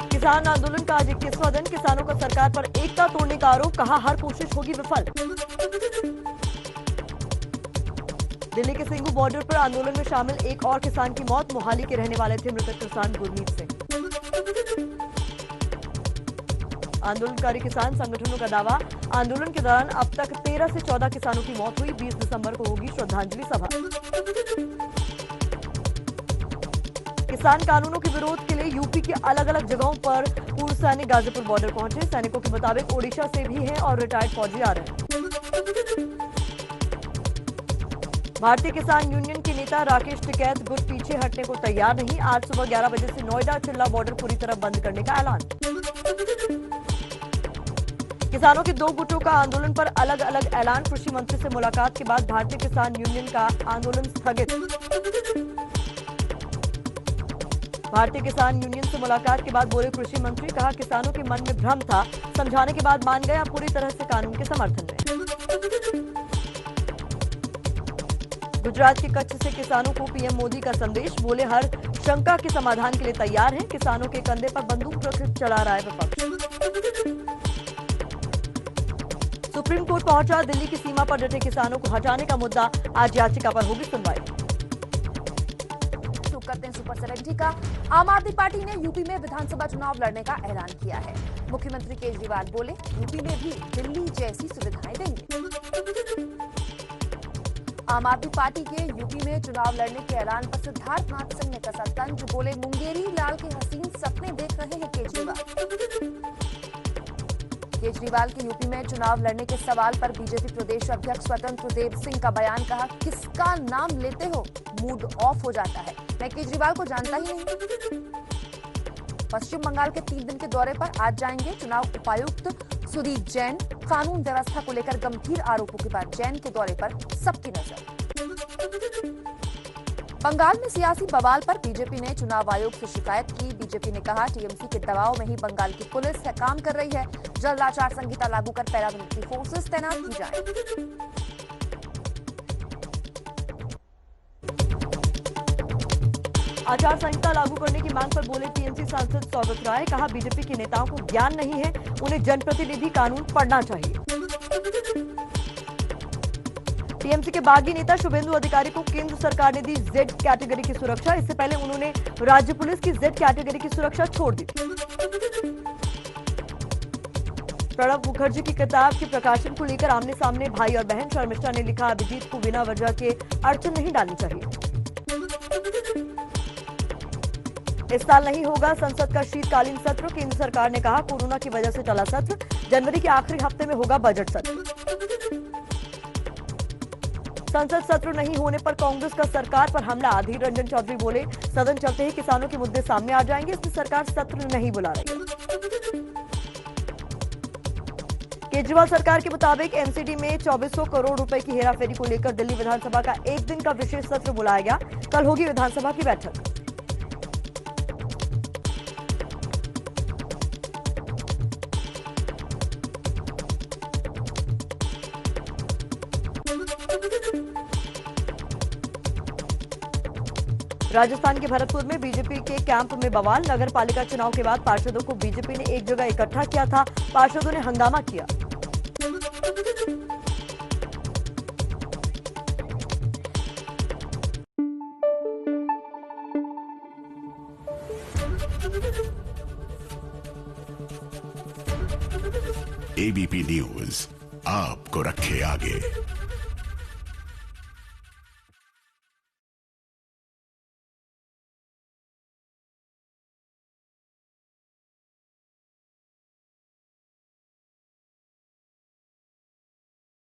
किसान आंदोलन का आज 21वां दिन। किसानों का सरकार पर एकता तोड़ने का आरोप, कहा हर कोशिश होगी विफल। दिल्ली के सिंघू बॉर्डर पर आंदोलन में शामिल एक और किसान की मौत। मोहाली के रहने वाले थे मृतक किसान गुरमीत सिंह। आंदोलनकारी किसान संगठनों का दावा, आंदोलन के दौरान अब तक 13 से 14 किसानों की मौत हुई। 20 दिसंबर को होगी श्रद्धांजलि सभा। किसान कानूनों के विरोध के लिए यूपी के अलग अलग जगहों पर पूर्व सैनिक गाजीपुर बॉर्डर पहुंचे। सैनिकों के मुताबिक ओडिशा से भी हैं और रिटायर्ड फौजी आ रहे हैं। भारतीय किसान यूनियन के नेता राकेश टिकैत गुट पीछे हटने को तैयार नहीं। आज सुबह 11 बजे से नोएडा चिल्ला बॉर्डर पूरी तरह बंद करने का ऐलान। किसानों के दो गुटों का आंदोलन पर अलग अलग ऐलान। कृषि मंत्री से मुलाकात के बाद भारतीय किसान यूनियन का आंदोलन स्थगित। भारतीय किसान यूनियन से मुलाकात के बाद बोले कृषि मंत्री, कहा किसानों के मन में भ्रम था, समझाने के बाद मान गए, अब पूरी तरह से कानून के समर्थन में। गुजरात के कच्छ से किसानों को पीएम मोदी का संदेश, बोले हर शंका के समाधान के लिए तैयार हैं। किसानों के कंधे पर बंदूक रख चला रहा है विपक्ष। सुप्रीम कोर्ट पहुंचा दिल्ली की सीमा पर डटे किसानों को हटाने का मुद्दा। आज याचिका पर होगी सुनवाई। करते हैं सुपर 70 का। आम आदमी पार्टी ने यूपी में विधानसभा चुनाव लड़ने का ऐलान किया है। मुख्यमंत्री केजरीवाल बोले यूपी में भी दिल्ली जैसी सुविधाएं देंगे। आम आदमी पार्टी के यूपी में चुनाव लड़ने के ऐलान पर सिद्धार्थनाथ सिंह ने कसा तंज, बोले मुंगेरी लाल के हसीन सपने देख रहे हैं केजरीवाल। केजरीवाल के यूपी में चुनाव लड़ने के सवाल पर बीजेपी प्रदेश अध्यक्ष स्वतंत्र देव सिंह का बयान, कहा किसका नाम लेते हो मूड ऑफ हो जाता है, मैं केजरीवाल को जानता ही नहीं। पश्चिम बंगाल के 3 दिन के दौरे पर आज जाएंगे चुनाव उपायुक्त सुदीप जैन। कानून व्यवस्था को लेकर गंभीर आरोपों के बाद जैन के दौरे पर सबकी नजर। बंगाल में सियासी बवाल पर बीजेपी ने चुनाव आयोग से शिकायत की। बीजेपी ने कहा टीएमसी के दबाव में ही बंगाल की पुलिस है काम कर रही है। जल्द आचार संहिता लागू कर पैरामिलिट्री फोर्सेस तैनात की जाए। आचार संहिता लागू करने की मांग पर बोले टीएमसी सांसद सौगत राय, कहा बीजेपी के नेताओं को ज्ञान नहीं है, उन्हें जनप्रतिनिधि कानून पढ़ना चाहिए। टीएमसी के बागी नेता शुभेंदु अधिकारी को केंद्र सरकार ने दी जेड कैटेगरी की सुरक्षा। इससे पहले उन्होंने राज्य पुलिस की जेड कैटेगरी की सुरक्षा छोड़ दी। प्रणब मुखर्जी की किताब के प्रकाशन को लेकर आमने सामने भाई और बहन। शर्मिष्ठा ने लिखा अभिजीत को बिना वजह के अड़चन नहीं डालनी चाहिए। इस साल नहीं होगा संसद का शीतकालीन सत्र। केंद्र सरकार ने कहा कोरोना की वजह से टला सत्र, जनवरी के आखिरी हफ्ते में होगा बजट सत्र। संसद सत्र नहीं होने पर कांग्रेस का सरकार पर हमला। अधीर रंजन चौधरी बोले सदन चलते ही किसानों के मुद्दे सामने आ जाएंगे, इसलिए सरकार सत्र नहीं बुला रही है। केजरीवाल सरकार के मुताबिक एमसीडी में 2400 करोड़ रुपए की हेराफेरी को लेकर दिल्ली विधानसभा का एक दिन का विशेष सत्र बुलाया गया। कल होगी विधानसभा की बैठक। राजस्थान के भरतपुर में बीजेपी के कैंप में बवाल। नगर पालिका चुनाव के बाद पार्षदों को बीजेपी ने एक जगह इकट्ठा किया था। पार्षदों ने हंगामा किया। एबीपी न्यूज आपको रखे आगे।